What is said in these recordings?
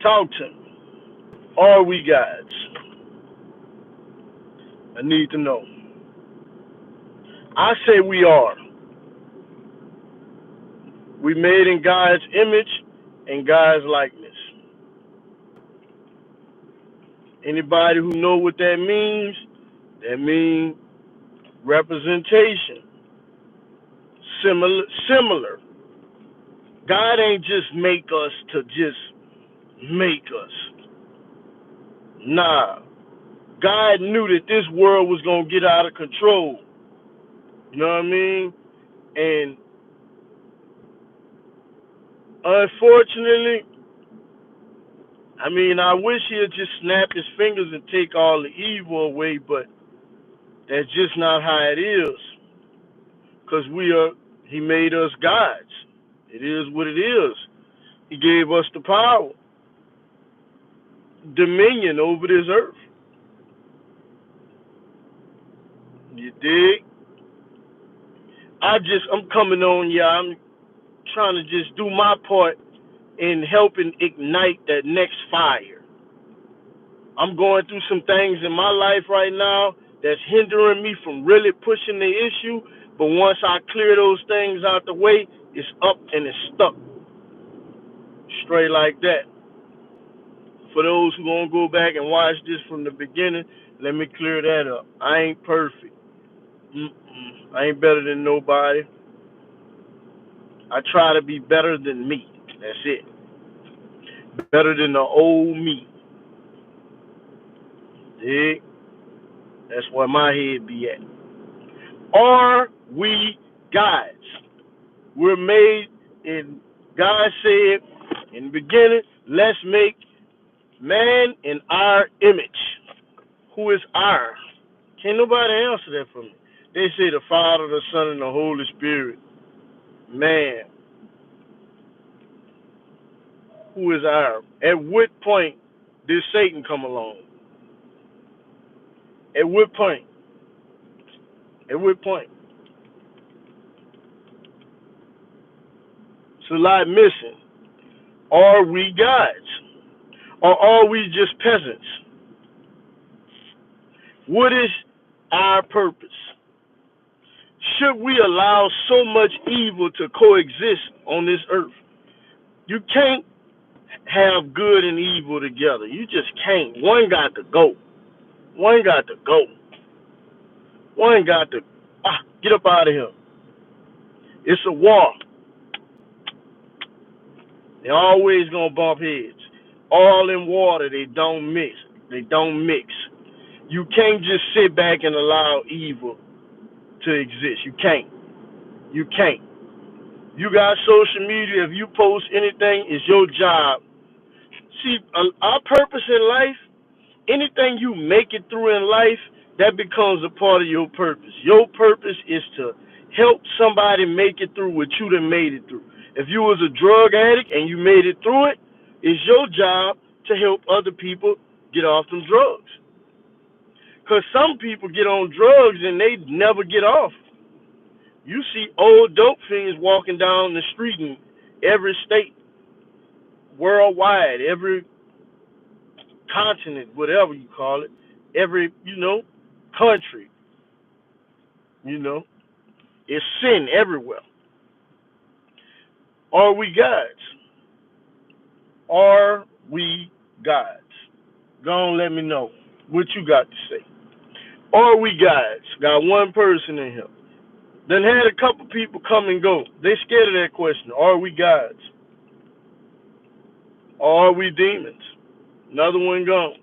Talk to me. Are we gods? I need to know. I say we are. We made in God's image and God's likeness. Anybody who know what that means representation. Similar. God ain't just make us to just make us. Nah. God knew that this world was gonna get out of control. You know what I mean? And unfortunately, I wish he'd just snap his fingers and take all the evil away, but that's just not how it is. Because he made us gods. It is what it is. He gave us the power, dominion over this earth. You dig? I'm coming on, yeah. I'm trying to just do my part in helping ignite that next fire. I'm going through some things in my life right now that's hindering me from really pushing the issue. But once I clear those things out the way, it's up and it's stuck. Straight like that. For those who gonna go back and watch this from the beginning, let me clear that up. I ain't perfect. I ain't better than nobody. I try to be better than me. That's it. Better than the old me. Dig? That's where my head be at. Are we gods? We're made in, God said in the beginning, let's make man in our image. Who is our? Can't nobody answer that for me. They say the Father, the Son, and the Holy Spirit. Man, who is our? At what point did Satan come along? At what point? At what point? It's a lot missing. Are we gods? Or are we just peasants? What is our purpose? Should we allow so much evil to coexist on this earth? You can't have good and evil together. You just can't. One got to go. One got to go. One got to get up out of here. It's a war. They always gonna bump heads. All in water, they don't mix. They don't mix. You can't just sit back and allow evil to exist. You can't. You can't. You got social media. If you post anything, it's your job. See, our purpose in life, anything you make it through in life, that becomes a part of your purpose. Your purpose is to help somebody make it through what you done made it through. If you was a drug addict and you made it through it, it's your job to help other people get off them drugs. Because some people get on drugs and they never get off. You see old dope fiends walking down the street in every state, worldwide, every continent, whatever you call it, every, country, it's sin everywhere. Are we gods? Are we gods? Go on, let me know what you got to say. Are we gods? Got one person in here. Then had a couple people come and go. They scared of that question. Are we gods? Or are we demons? Another one gone.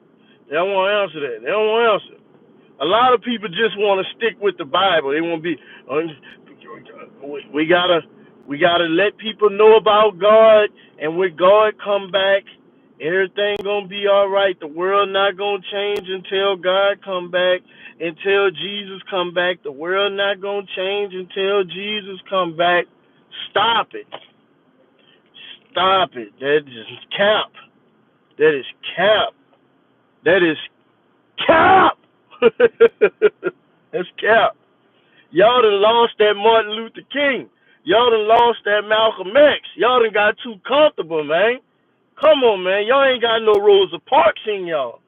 They don't want to answer that. They don't want to answer. A lot of people just want to stick with the Bible. They want to be. We gotta let people know about God, and when God come back, everything gonna be all right. The world not gonna change until God come back. Until Jesus come back, the world not gonna change until Jesus come back. Stop it. Stop it. That is cap. That is cap. That is cap. That's cap. Y'all done lost that Martin Luther King. Y'all done lost that Malcolm X. Y'all done got too comfortable, man. Come on, man. Y'all ain't got no Rosa Parks in y'all.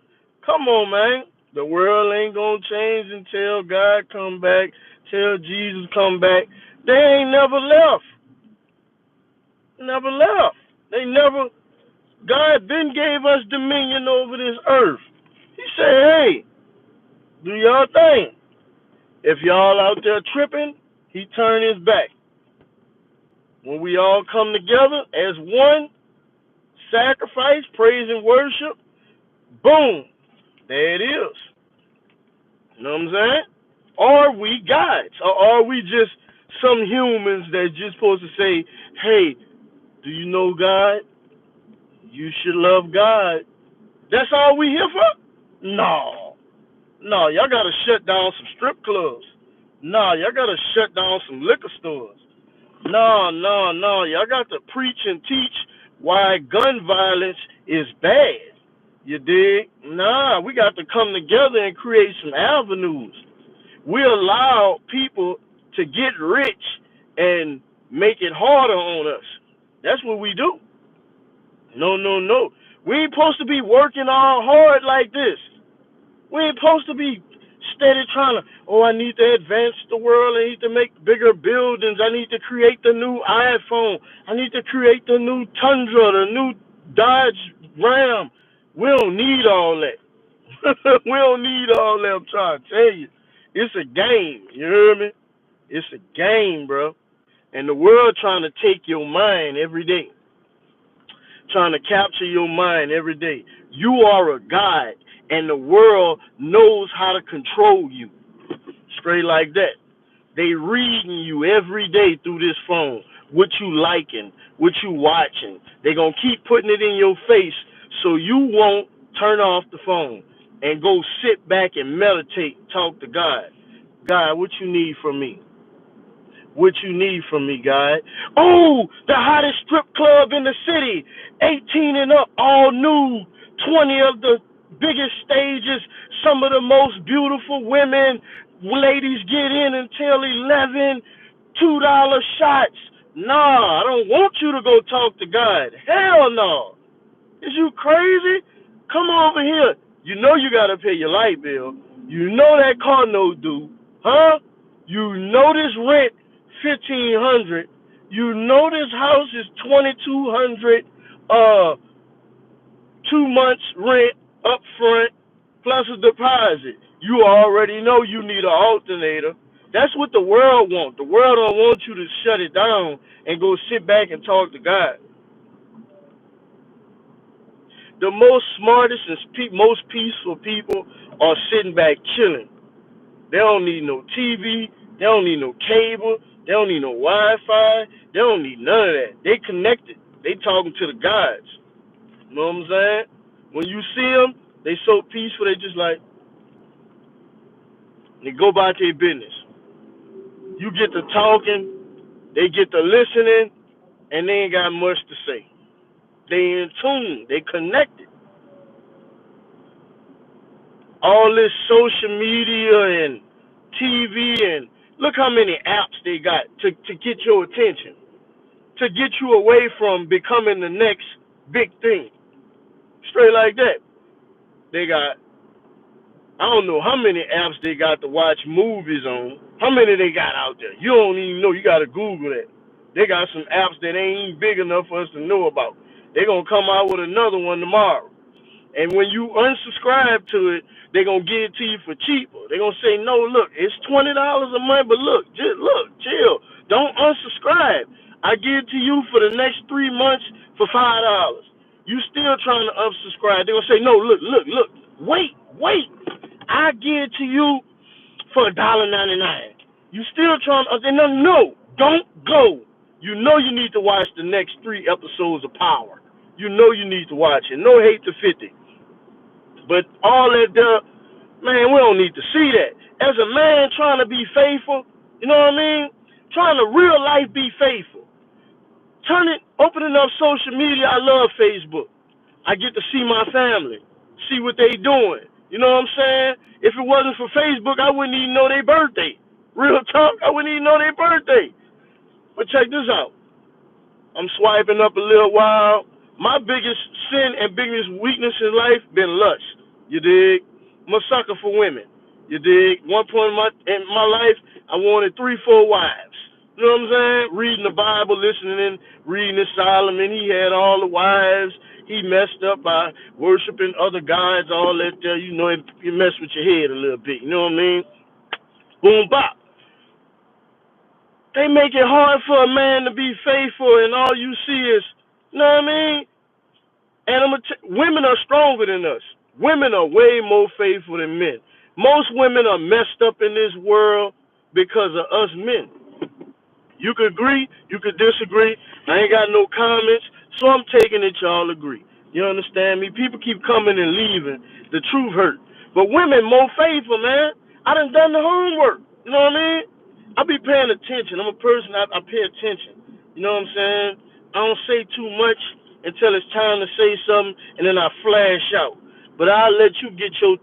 Come on, man. The world ain't gonna change until God come back, till Jesus come back. They ain't never left. Never left. They never. God then gave us dominion over this earth. He said, hey, do y'all thing. If y'all out there tripping, he turned his back. When we all come together as one, sacrifice, praise, and worship, boom, there it is. You know what I'm saying? Are we gods? Or are we just some humans that just supposed to say, hey, do you know God? You should love God. That's all we here for? No. No, y'all got to shut down some strip clubs. No, y'all got to shut down some liquor stores. No. Y'all got to preach and teach why gun violence is bad. You dig? Nah, we got to come together and create some avenues. We allow people to get rich and make it harder on us. That's what we do. No. We ain't supposed to be working all hard like this. We ain't supposed to be steady trying to, I need to advance the world. I need to make bigger buildings. I need to create the new iPhone. I need to create the new Tundra, the new Dodge Ram. We don't need all that. We don't need all that, I'm trying to tell you. It's a game, you hear me? It's a game, bro. And the world trying to take your mind every day. Trying to capture your mind every day. You are a god, and the world knows how to control you. Straight like that. They reading you every day through this phone. What you liking, what you watching. They gonna keep putting it in your face so you won't turn off the phone and go sit back and meditate, talk to God. God, what you need from me? What you need from me, God? Oh, the hottest strip club in the city. 18 and up, all new. 20 of the biggest stages. Some of the most beautiful women. Ladies get in until 11. $2 shots. Nah, I don't want you to go talk to God. Hell no. Is you crazy? Come over here. You know you got to pay your light bill. You know that car note due. Huh? You know this rent $1,500. You know this house is $2,200. 2 months rent up front plus a deposit. You already know you need an alternator. That's what the world wants. The world don't want you to shut it down and go sit back and talk to God. The most smartest and most peaceful people are sitting back chilling. They don't need no TV. They don't need no cable. They don't need no Wi-Fi. They don't need none of that. They connected. They talking to the gods. You know what I'm saying? When you see them, they so peaceful. They just like, they go about their business. You get to talking, they get to listening, and they ain't got much to say. They in tune. They connected. All this social media and TV and look how many apps they got to get your attention, to get you away from becoming the next big thing. Straight like that. They got, I don't know how many apps they got to watch movies on. How many they got out there? You don't even know. You got to Google that. They got some apps that ain't big enough for us to know about. They're going to come out with another one tomorrow. And when you unsubscribe to it, they're going to give it to you for cheaper. They're going to say, no, look, it's $20 a month, but look, just look, chill. Don't unsubscribe. I give it to you for the next 3 months for $5. You still trying to unsubscribe. They're going to say, no, look, wait. I give it to you for $1.99. You still trying to, no, don't go. You know you need to watch the next 3 episodes of Power. You know you need to watch it. No hate to 50. But all that man, we don't need to see that. As a man trying to be faithful, you know what I mean? Trying to real life be faithful. Opening up social media, I love Facebook. I get to see my family, see what they doing. You know what I'm saying? If it wasn't for Facebook, I wouldn't even know their birthday. Real talk, I wouldn't even know their birthday. But check this out. I'm swiping up a little while. My biggest sin and biggest weakness in life been lust. You dig? I'm a sucker for women. You dig? One point in my life, I wanted 3, 4 wives. You know what I'm saying? Reading the Bible, reading the Solomon. He had all the wives. He messed up by worshiping other gods, all that there. You know, it messed with your head a little bit. You know what I mean? Boom, bop. They make it hard for a man to be faithful, and all you see is, you know what I mean? And women are stronger than us. Women are way more faithful than men. Most women are messed up in this world because of us men. You could agree, you could disagree. I ain't got no comments, so I'm taking it y'all agree. You understand me? People keep coming and leaving. The truth hurt. But women more faithful, man. I done the homework. You know what I mean? I be paying attention. I'm a person, I pay attention. You know what I'm saying? I don't say too much until it's time to say something, and then I flash out. But I'll let you get your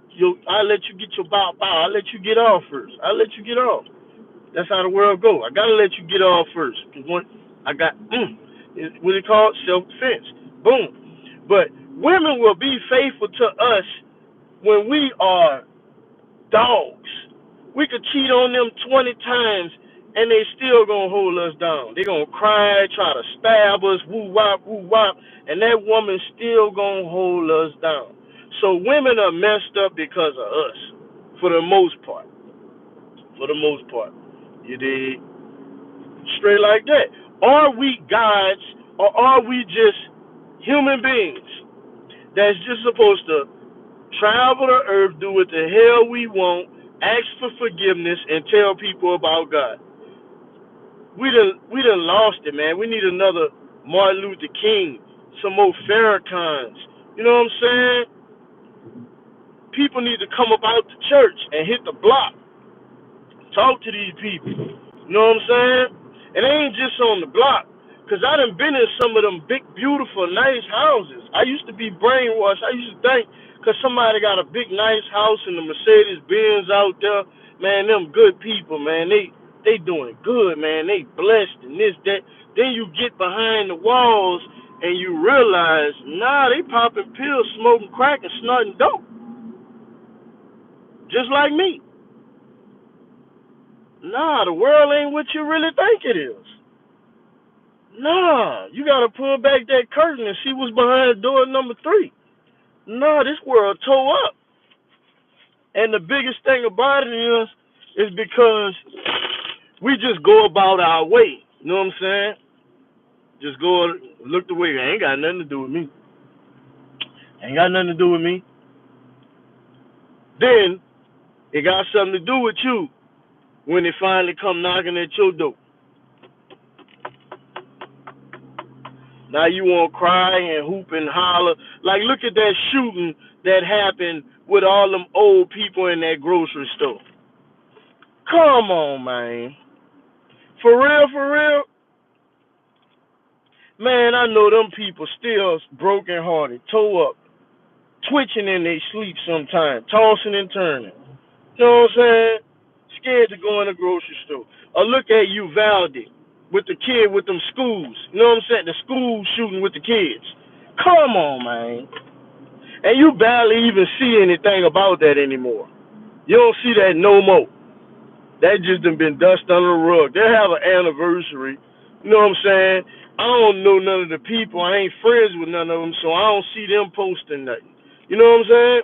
bow. I'll let you get off first. I'll let you get off. That's how the world go. I gotta let you get off first. Cause when I got what it called self-defense. Boom. But women will be faithful to us when we are dogs. We could cheat on them 20 times and they still gonna hold us down. They gonna cry, try to stab us, woo wop, and that woman still gonna hold us down. So women are messed up because of us, for the most part. For the most part. You dig? Straight like that. Are we gods, or are we just human beings that's just supposed to travel the earth, do what the hell we want, ask for forgiveness, and tell people about God? We done lost it, man. We need another Martin Luther King, some more Farrakhan's. You know what I'm saying? People need to come up out the church and hit the block. Talk to these people. You know what I'm saying? It ain't just on the block. Because I done been in some of them big, beautiful, nice houses. I used to be brainwashed. I used to think because somebody got a big, nice house and the Mercedes Benz out there, man, them good people, man. They doing good, man. They blessed and this, that. Then you get behind the walls and you realize, nah, they popping pills, smoking crack, and snorting dope. Just like me. Nah, the world ain't what you really think it is. Nah, you gotta pull back that curtain and see what's behind door number 3. Nah, this world tore up. And the biggest thing about it is because we just go about our way. You know what I'm saying? Just go look the way. It ain't got nothing to do with me. Ain't got nothing to do with me. Then it got something to do with you when they finally come knocking at your door. Now you want to cry and hoop and holler. Like, look at that shooting that happened with all them old people in that grocery store. Come on, man. For real, for real? Man, I know them people still broken-hearted, toe up, twitching in their sleep sometimes, tossing and turning. You know what I'm saying? Scared to go in the grocery store. Or look at Uvalde with the kid with them schools. You know what I'm saying? The school shooting with the kids. Come on, man. And you barely even see anything about that anymore. You don't see that no more. That just done been dust under the rug. They'll have an anniversary. You know what I'm saying? I don't know none of the people. I ain't friends with none of them, so I don't see them posting nothing. You know what I'm saying?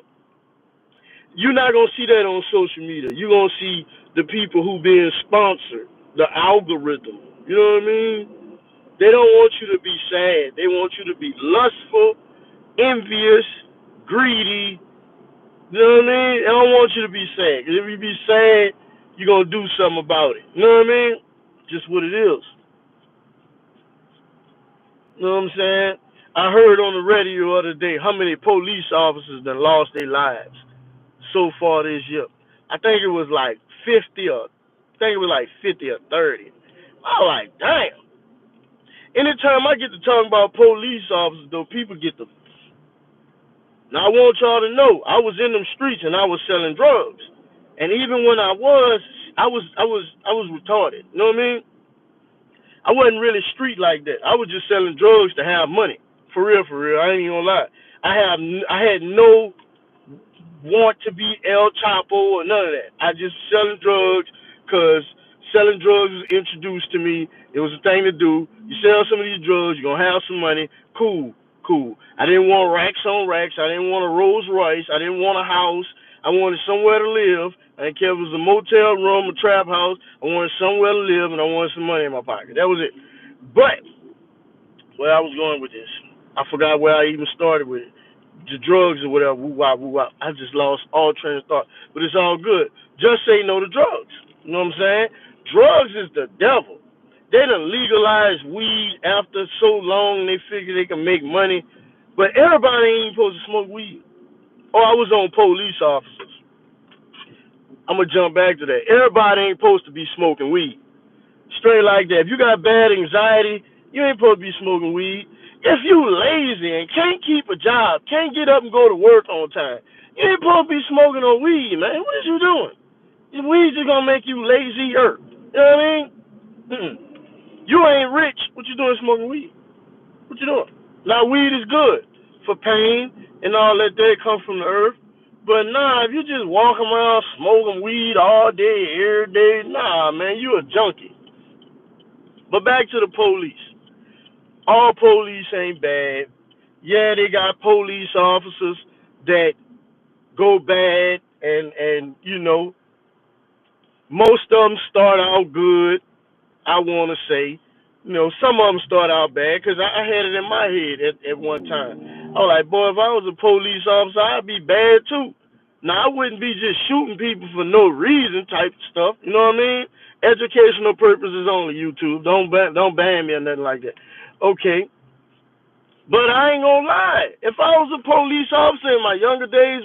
You're not going to see that on social media. You're going to see the people who being sponsored, the algorithm. You know what I mean? They don't want you to be sad. They want you to be lustful, envious, greedy. You know what I mean? They don't want you to be sad. Because if you be sad, you're going to do something about it. You know what I mean? Just what it is. You know what I'm saying? I heard on the radio the other day how many police officers that lost their lives so far this year. I think it was like 50 or 30. I was like, damn. Anytime I get to talking about police officers, though, people get the. Now I want y'all to know, I was in them streets and I was selling drugs, and even when I was retarded. You know what I mean? I wasn't really street like that. I was just selling drugs to have money For real, for real. I ain't even gonna lie. I had no want to be El Chapo or none of that. I just selling drugs because selling drugs was introduced to me. It was a thing to do. You sell some of these drugs, you're going to have some money. Cool, cool. I didn't want racks on racks. I didn't want a Rolls Royce. I didn't want a house. I wanted somewhere to live. I didn't care if it was a motel room, a trap house. I wanted somewhere to live, and I wanted some money in my pocket. That was it. But where I was going with this, I forgot where I even started with it. The drugs or whatever, woo wop, woo wop. I just lost all train of thought. But it's all good. Just say no to drugs. You know what I'm saying? Drugs is the devil. They done legalized weed after so long they figure they can make money. But everybody ain't supposed to smoke weed. Oh, I was on police officers. I'm going to jump back to that. Everybody ain't supposed to be smoking weed. Straight like that. If you got bad anxiety, you ain't supposed to be smoking weed. If you lazy and can't keep a job, can't get up and go to work on time, you ain't supposed to be smoking no weed, man. What is you doing? Weed just gonna make you lazier. You know what I mean? You ain't rich. What you doing smoking weed? What you doing? Now weed is good for pain and all that. That comes from the earth. But nah, if you just walking around smoking weed all day, every day, nah, man, you a junkie. But back to the police. All police ain't bad. Yeah, they got police officers that go bad, and you know, most of them start out good. I want to say, you know, some of them start out bad because I had it in my head at one time. I was like, boy, if I was a police officer, I'd be bad too. Now I wouldn't be just shooting people for no reason type stuff. You know what I mean? Educational purposes only. YouTube, don't ban me or nothing like that. Okay. But I ain't gonna lie. If I was a police officer in my younger days,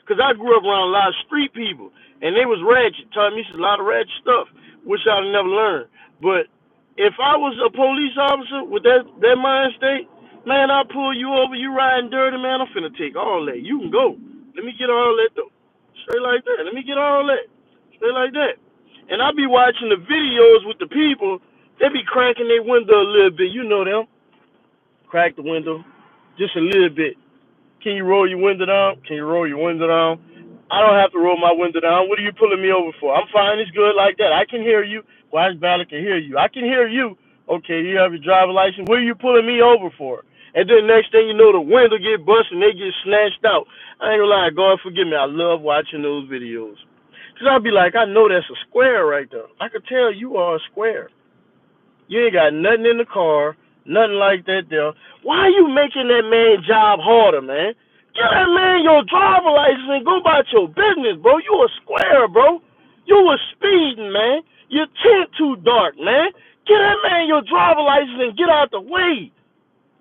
cause I grew up around a lot of street people, and they was ratchet, taught me a lot of ratchet stuff, which I'd never learned. But if I was a police officer with that mind state, man, I'll pull you over, you riding dirty, man, I'm finna take all that. You can go. Let me get all that though. Straight like that. Let me get all that. Straight like that. And I be watching the videos with the people, they be cracking their window a little bit, you know them. Crack the window just a little bit. Can you roll your window down? Can you roll your window down? I don't have to roll my window down. What are you pulling me over for? I'm fine. It's good like that. I can hear you. Watch Ballard can hear you. I can hear you. Okay, you have your driver's license. What are you pulling me over for? And then next thing you know, the window get busted and they get snatched out. I ain't gonna lie, God forgive me. I love watching those videos. Cause I'll be like, I know that's a square right there. I could tell you are a square. You ain't got nothing in the car, nothing like that there. Why are you making that man job harder, man? Get that man your driver license and go about your business, bro. You a square, bro. You was speeding, man. Your tint too dark, man. Get that man your driver license and get out the way.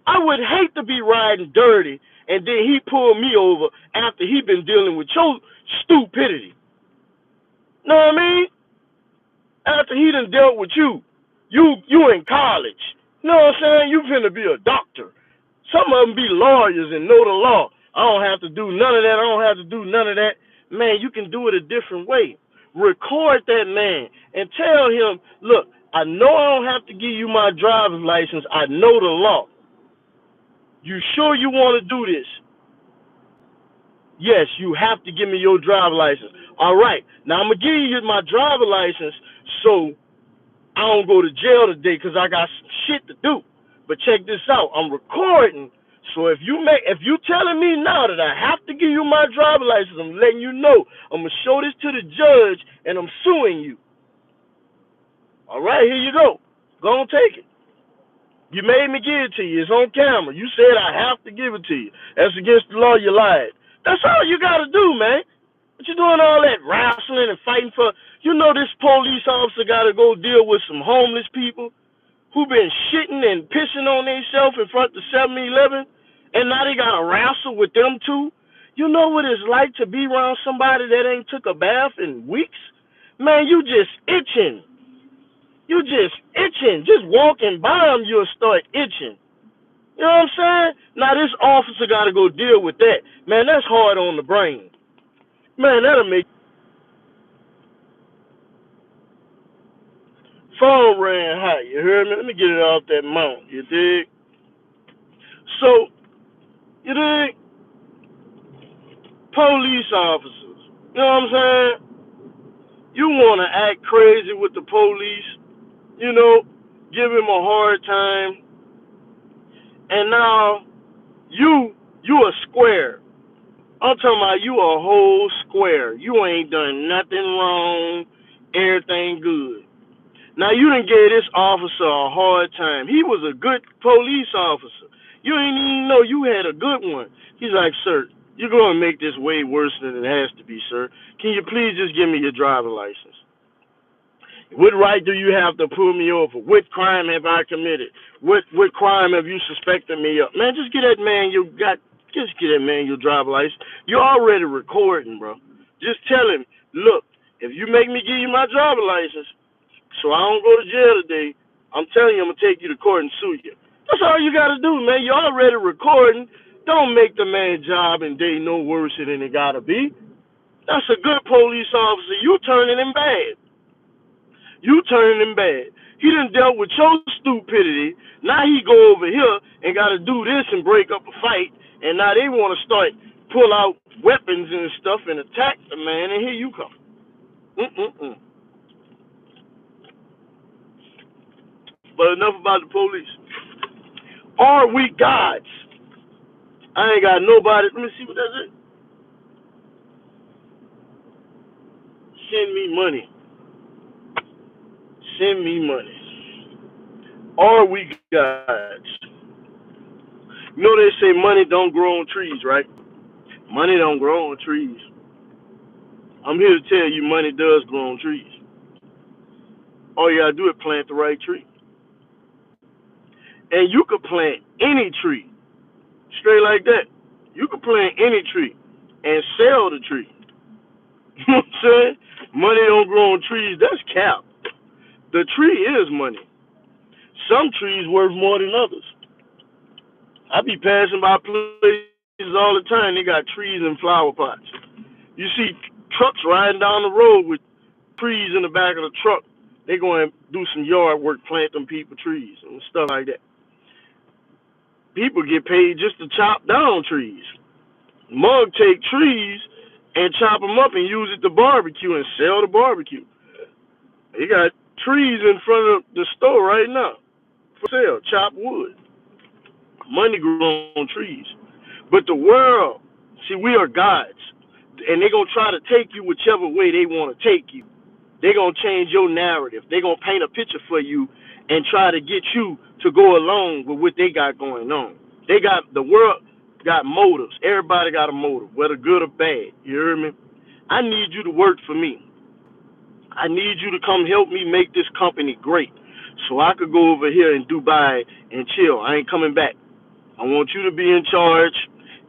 I would hate to be riding dirty and then he pull me over after he been dealing with your stupidity. Know what I mean? After he done dealt with you. You in college. You know what I'm saying? You finna be a doctor. Some of them be lawyers and know the law. I don't have to do none of that. I don't have to do none of that. Man, you can do it a different way. Record that man and tell him, look, I know I don't have to give you my driver's license. I know the law. You sure you want to do this? Yes, you have to give me your driver's license. All right. Now I'm going to give you my driver's license so I don't go to jail today because I got some shit to do. But check this out. I'm recording. So if you telling me now that I have to give you my driver's license, I'm letting you know. I'm gonna show this to the judge and I'm suing you. All right, here you go. Go on, take it. You made me give it to you. It's on camera. You said I have to give it to you. That's against the law. You lied. That's all you gotta do, man. What you doing all that wrestling and fighting for? You know this police officer got to go deal with some homeless people who been shitting and pissing on themselves in front of 7-Eleven, and now they got to wrestle with them too. You know what it's like to be around somebody that ain't took a bath in weeks? Man, you just itching. You just itching. Just walking by them, you'll start itching. You know what I'm saying? Now this officer got to go deal with that. Man, that's hard on the brain. Man, that'll make phone ran high. You heard me? Let me get it off that mount. You dig? So, you think police officers, you know what I'm saying? You want to act crazy with the police, you know, give him a hard time, and now you a square. I'm talking about you a whole square. You ain't done nothing wrong, everything good. Now you done gave this officer a hard time. He was a good police officer. You ain't even know you had a good one. He's like, sir, you're going to make this way worse than it has to be, sir. Can you please just give me your driver license? What right do you have to pull me over? What crime have I committed? What crime have you suspected me of? Man, just get that man your driver license. You're already recording, bro. Just tell him, look, if you make me give you my driver license, so I don't go to jail today, I'm telling you I'm gonna take you to court and sue you. That's all you gotta do, man. You're already recording. Don't make the man's job and day no worse than it gotta be. That's a good police officer. You turning him bad. You turning him bad. He done dealt with your stupidity. Now he go over here and got to do this and break up a fight. And now they want to start pull out weapons and stuff and attack the man. And here you come. Mm-mm-mm. But enough about the police. Are we gods? I ain't got nobody. Let me see what that's it. Send me money. Send me money. Are we gods? You know they say money don't grow on trees, right? Money don't grow on trees. I'm here to tell you money does grow on trees. All you gotta do is plant the right tree. And you could plant any tree, straight like that. You could plant any tree and sell the tree. You know what I'm saying? Money don't grow on trees, that's cap. The tree is money. Some trees worth more than others. I be passing by places all the time, they got trees and flower pots. You see trucks riding down the road with trees in the back of the truck. They going to do some yard work, plant them people trees and stuff like that. People get paid just to chop down trees. Mug take trees and chop them up and use it to barbecue and sell the barbecue. They got trees in front of the store right now for sale, chop wood. Money grows on trees. But the world, see, we are gods. And they're going to try to take you whichever way they want to take you. They're going to change your narrative. They're going to paint a picture for you and try to get you to go along with what they got going on. The world got motives. Everybody got a motive, whether good or bad. You hear me? I need you to work for me. I need you to come help me make this company great so I could go over here in Dubai and chill. I ain't coming back. I want you to be in charge.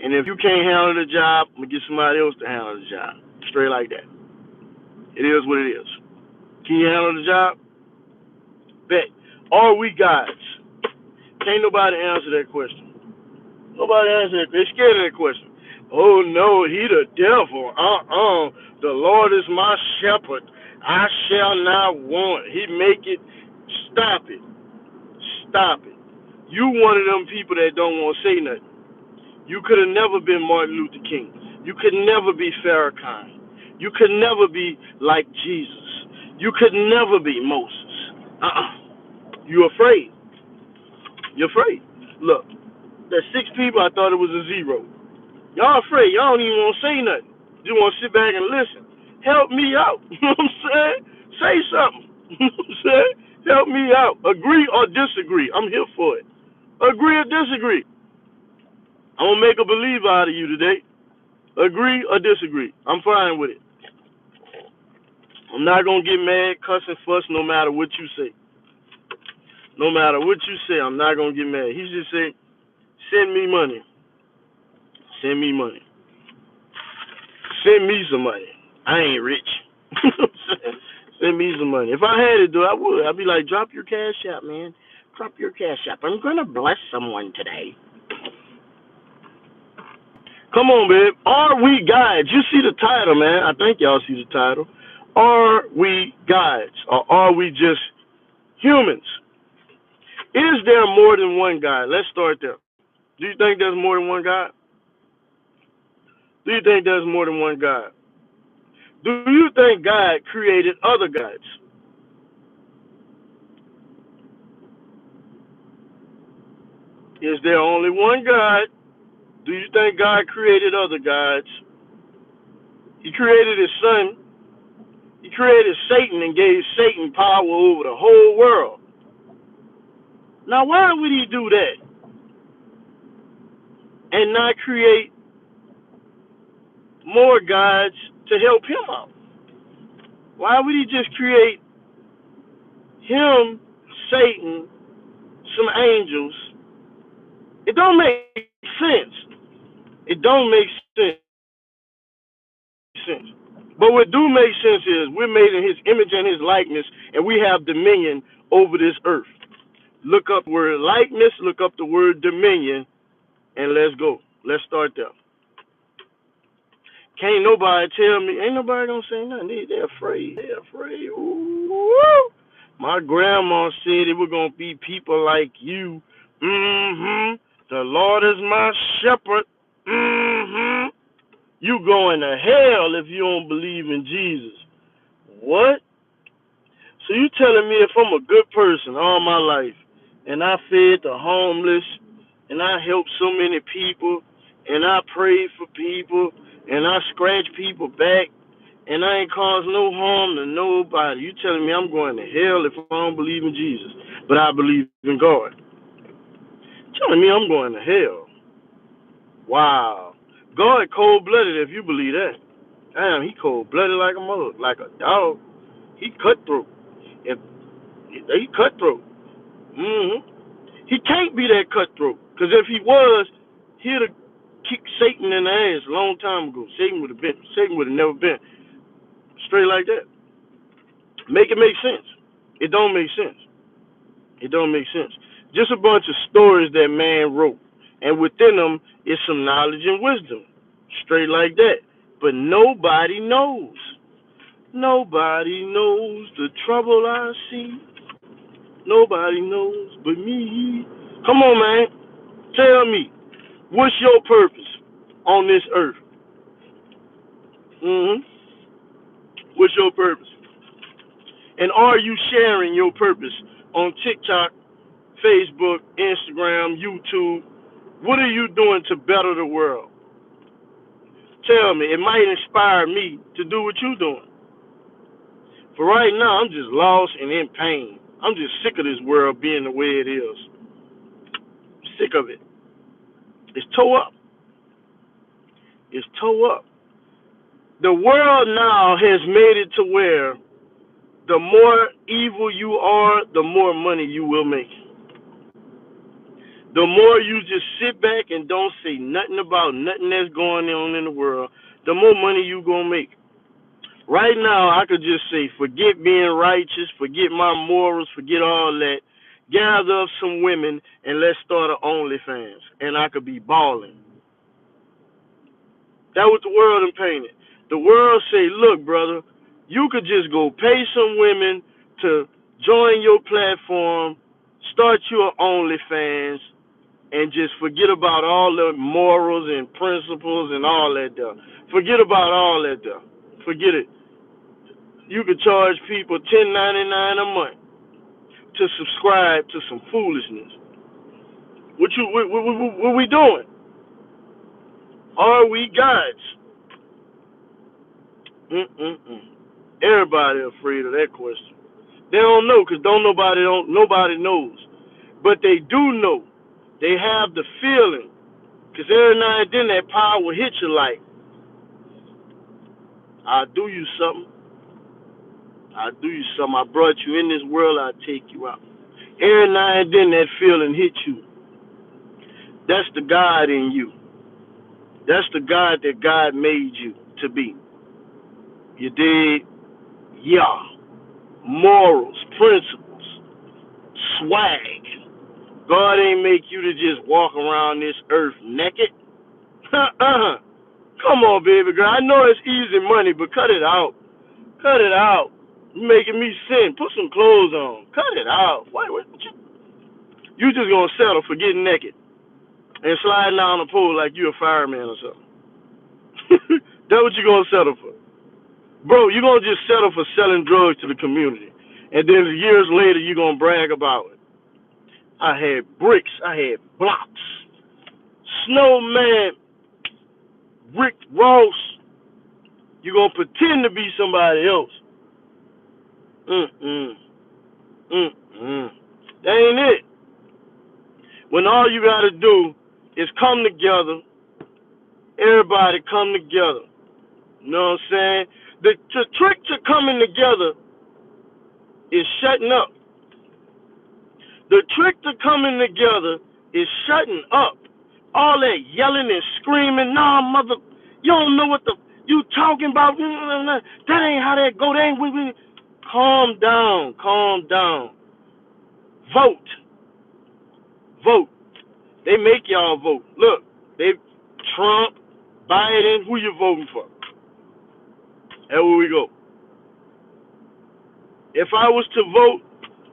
And if you can't handle the job, I'm going to get somebody else to handle the job. Straight like that. It is what it is. Can you handle the job? Bet. Are we gods? Can't nobody answer that question. Nobody answer that. They're scared of that question. Oh, no, he the devil. The Lord is my shepherd. I shall not want. He make it. Stop it. Stop it. You one of them people that don't want to say nothing. You could have never been Martin Luther King. You could never be Farrakhan. You could never be like Jesus. You could never be Moses. You afraid. You're afraid. Look, there's 6 people, I thought it was a 0. Y'all afraid. Y'all don't even want to say nothing. You want to sit back and listen. Help me out. You know what I'm saying? Say something. You know what I'm saying? Help me out. Agree or disagree. I'm here for it. Agree or disagree. I'm going to make a believer out of you today. Agree or disagree. I'm fine with it. I'm not going to get mad, cuss, and fuss no matter what you say. No matter what you say, I'm not going to get mad. He just said, send me money. Send me money. Send me some money. I ain't rich. Send me some money. If I had it, though, I would. I'd be like, drop your cash app, man. Drop your cash app. I'm going to bless someone today. Come on, babe. Are we gods? You see the title, man. I think y'all see the title. Are we gods, or are we just humans? Is there more than one God? Let's start there. Do you think there's more than one God? Do you think there's more than one God? Do you think God created other gods? Is there only one God? Do you think God created other gods? He created his son. He created Satan and gave Satan power over the whole world. Now, why would he do that and not create more gods to help him out? Why would he just create him, Satan, some angels? It don't make sense. It don't make sense. But what do make sense is we're made in his image and his likeness, and we have dominion over this earth. Look up the word likeness, look up the word dominion, and let's go. Let's start there. Can't nobody tell me, ain't nobody gonna say nothing. They're afraid. They're afraid. Ooh. My grandma said it was gonna be people like you. The Lord is my shepherd. You going to hell if you don't believe in Jesus. What? So you telling me if I'm a good person all my life, and I fed the homeless, and I helped so many people, and I prayed for people, and I scratched people back, and I ain't caused no harm to nobody, you telling me I'm going to hell if I don't believe in Jesus, but I believe in God? You telling me I'm going to hell? Wow. God cold-blooded if you believe that. Damn, he cold-blooded like a mother, like a dog. He cutthroat. If he cutthroat. He can't be that cutthroat, because if he was, he'd have kicked Satan in the ass a long time ago. Satan would have never been straight like that. Make it make sense. It don't make sense. It don't make sense. Just a bunch of stories that man wrote, and within them is some knowledge and wisdom, straight like that. But nobody knows. Nobody knows the trouble I see. Nobody knows but me. Come on, man. Tell me, what's your purpose on this earth? What's your purpose? And are you sharing your purpose on TikTok, Facebook, Instagram, YouTube? What are you doing to better the world? Tell me. It might inspire me to do what you're doing. For right now, I'm just lost and in pain. I'm just sick of this world being the way it is. Sick of it. It's tore up. It's tore up. The world now has made it to where the more evil you are, the more money you will make. The more you just sit back and don't say nothing about nothing that's going on in the world, the more money you gonna make. Right now, I could just say, forget being righteous, forget my morals, forget all that. Gather up some women and let's start an OnlyFans, and I could be balling. That was the world in painted. The world say, look, brother, you could just go pay some women to join your platform, start your OnlyFans, and just forget about all the morals and principles and all that stuff. Forget about all that stuff. Forget it. You could charge people $10.99 a month to subscribe to some foolishness. What we doing? Are we gods? Everybody afraid of that question. They don't know because nobody knows. But they do know. They have the feeling. Because every now and then that power will hit you like, I'll do you something. I'll do you something. I brought you in this world, I'll take you out. Every now and then that feeling hits you. That's the God in you. That's the God that God made you to be. You dig? Yeah. Morals, principles, swag. God ain't make you to just walk around this earth naked. Come on, baby girl. I know it's easy money, but cut it out. Cut it out. You're making me sin. Put some clothes on. Cut it out. What you just gonna settle for getting naked? and sliding down a pole like you a fireman or something. That's what you gonna settle for. Bro, you're gonna just settle for selling drugs to the community. And then years later you're gonna brag about it. I had bricks, I had blocks. Snowman, Rick Ross, you're gonna pretend to be somebody else. That ain't it. When all you gotta do is come together, everybody come together. You know what I'm saying? The trick to coming together is shutting up. The trick to coming together is shutting up. All that yelling and screaming, nah, mother, you don't know what you talking about. That ain't how that go. That ain't we. Calm down, calm down. Vote, vote. They make y'all vote. Look, Trump, Biden, who you voting for? That's where we go. If I was to vote,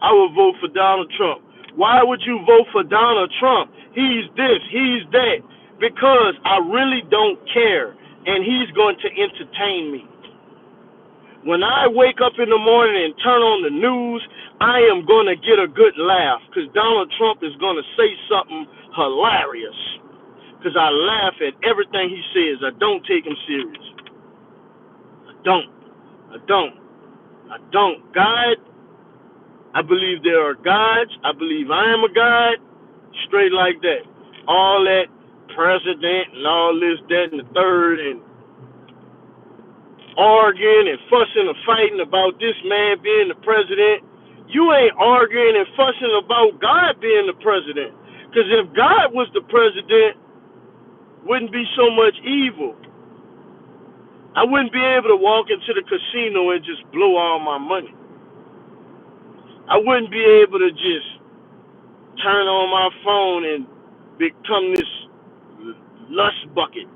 I would vote for Donald Trump. Why would you vote for Donald Trump? He's this, he's that. Because I really don't care, and he's going to entertain me. When I wake up in the morning and turn on the news, I am going to get a good laugh because Donald Trump is going to say something hilarious. Because I laugh at everything he says. I don't take him serious. I don't. God, I believe there are gods. I believe I am a god. Straight like that. All that president and all this, that, and the third, and arguing and fussing and fighting about this man being the president. You ain't arguing and fussing about God being the president. Because if God was the president, wouldn't be so much evil. I wouldn't be able to walk into the casino and just blow all my money. I wouldn't be able to just turn on my phone and become this lust bucket.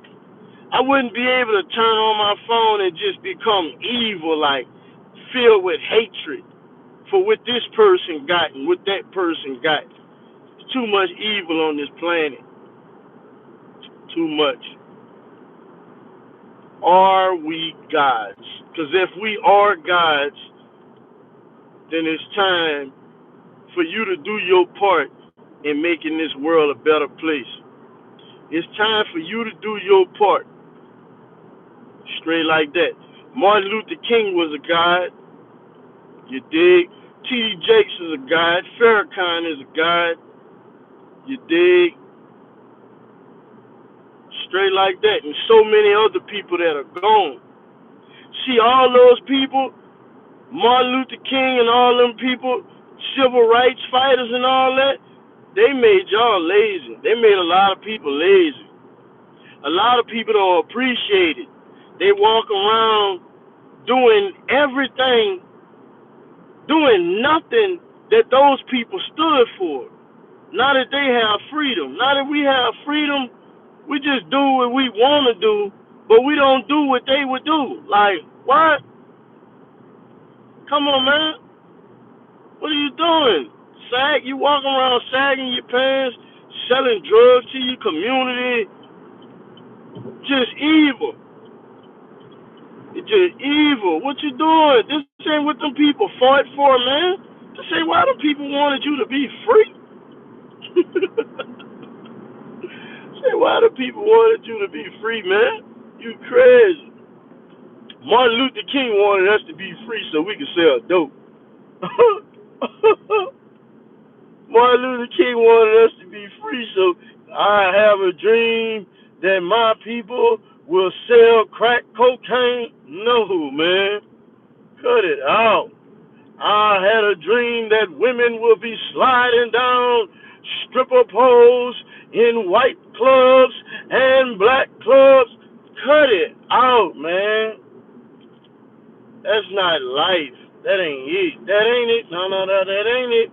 I wouldn't be able to turn on my phone and just become evil, like filled with hatred for what this person got and what that person got. There's too much evil on this planet. Too much. Are we gods? Because if we are gods, then it's time for you to do your part in making this world a better place. It's time for you to do your part. Straight like that. Martin Luther King was a god. You dig? T.D. Jakes is a god. Farrakhan is a god. You dig? Straight like that. And so many other people that are gone. See, all those people, Martin Luther King and all them people, civil rights fighters and all that, they made y'all lazy. They made a lot of people lazy. A lot of people don't appreciate it. They walk around doing everything, doing nothing that those people stood for. Now that they have freedom. Now that we have freedom, we just do what we want to do, but we don't do what they would do. Like, what? Come on, man. What are you doing? You walking around sagging your pants, selling drugs to your community. Just evil. It's just evil. What you doing? This ain't what them people fought for, man. This ain't why them people wanted you to be free. Say why the people wanted you to be free, man. You crazy. Martin Luther King wanted us to be free so we could sell dope. Martin Luther King wanted us to be free so I have a dream that my people will sell crack cocaine. No, man. Cut it out. I had a dream that women will be sliding down stripper poles in white clubs and black clubs. Cut it out, man. That's not life. That ain't it. That ain't it. No, that ain't it.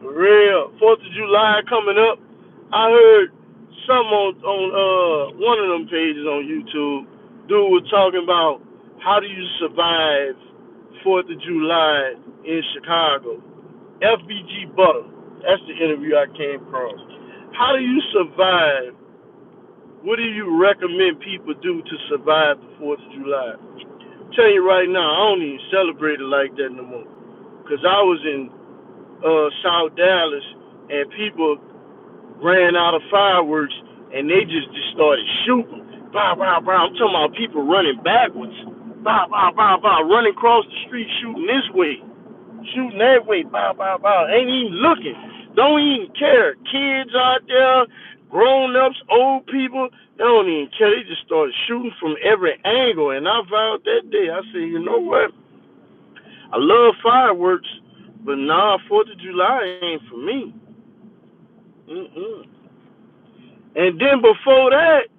For real. 4th of July coming up. I heard something on one of them pages on YouTube. Dude was talking about how do you survive 4th of July in Chicago. FBG Butter. That's the interview I came across. How do you survive? What do you recommend people do to survive the 4th of July? I'm telling you right now, I don't even celebrate it like that no more. Because I was in South Dallas and people ran out of fireworks and they just started shooting. Bah, bah, bah. I'm talking about people running backwards. Bah, bah, bah, bah. Running across the street, shooting this way, shooting that way. Bah, bah, bah. Ain't even looking. Don't even care. Kids out there, grown ups, old people, they don't even care. They just started shooting from every angle. And I vowed that day, I said, you know what? I love fireworks, but nah, 4th of July ain't for me. Mm-mm. And then before that,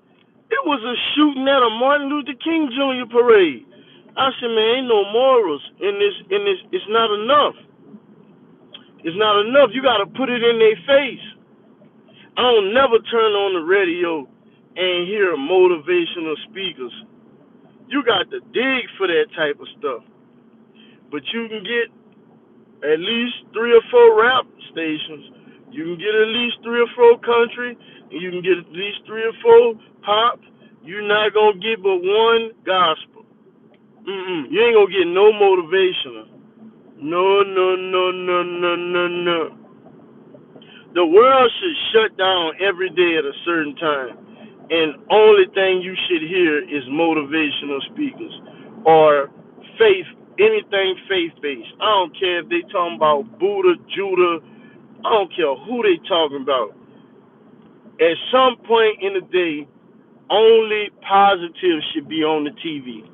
it was a shooting at a Martin Luther King Jr. parade. I said, man, ain't no morals in this. It's not enough. It's not enough. You got to put it in their face. I don't never turn on the radio and hear motivational speakers. You got to dig for that type of stuff. But you can get at least 3 or 4 rap stations. You can get at least 3 or 4 country, and you can get at least 3 or 4 pop. You're not gonna get but one gospel. You ain't gonna get no motivational. No, no, no, no, no, no, no. The world should shut down every day at a certain time, and only thing you should hear is motivational speakers or faith, anything faith-based. I don't care if they talking about Buddha, Judah. I don't care who they talking about. At some point in the day, only positive should be on the TV.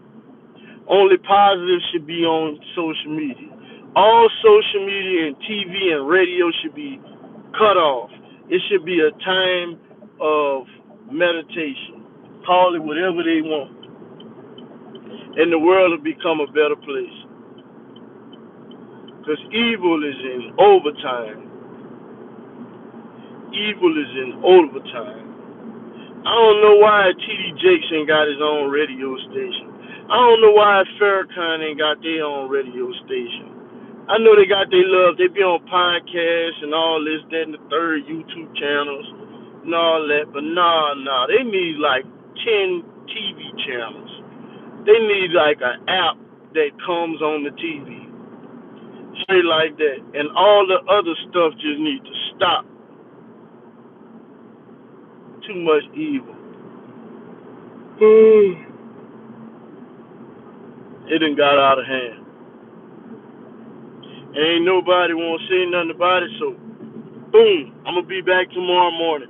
Only positive should be on social media. All social media and TV and radio should be cut off. It should be a time of meditation. Call it whatever they want. And the world will become a better place. Because evil is in overtime. Evil is in overtime. I don't know why T.D. Jakes ain't got his own radio station. I don't know why Farrakhan ain't got their own radio station. I know they got their love. They be on podcasts and all this, that, and the third YouTube channels and all that. But nah. They need like 10 TV channels. They need like an app that comes on the TV. Straight like that. And all the other stuff just need to stop. Too much evil. It done got out of hand. Ain't nobody want to say nothing about it, so boom, I'm going to be back tomorrow morning.